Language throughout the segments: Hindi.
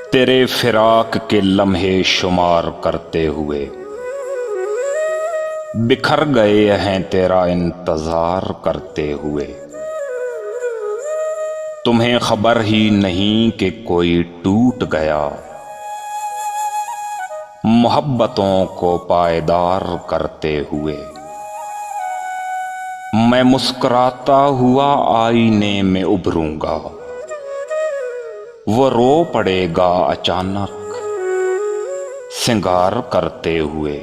तेरे फिराक के लम्हे शुमार करते हुए बिखर गए हैं तेरा इंतजार करते हुए। तुम्हें खबर ही नहीं कि कोई टूट गया मोहब्बतों को पायदार करते हुए। मैं मुस्कुराता हुआ आईने में उभरूंगा, वो रो पड़ेगा अचानक सिंगार करते हुए।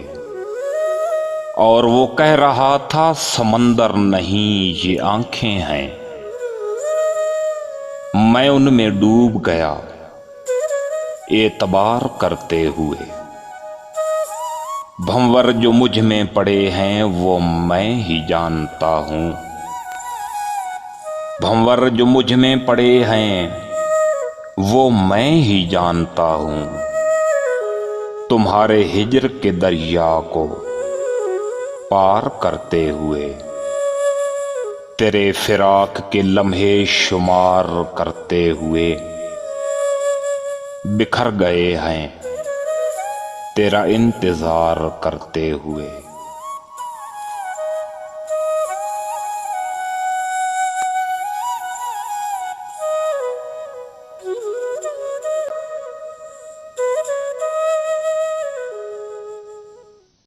और वो कह रहा था समंदर नहीं ये आंखें हैं, मैं उनमें डूब गया एतबार करते हुए। भंवर जो मुझ में पड़े हैं वो मैं ही जानता हूँ, भंवर जो मुझ में पड़े हैं वो मैं ही जानता हूँ। तुम्हारे हिज्र के दरिया को पार करते हुए, तेरे फिराक के लम्हे शुमार करते हुए बिखर गए हैं तेरा इंतजार करते हुए।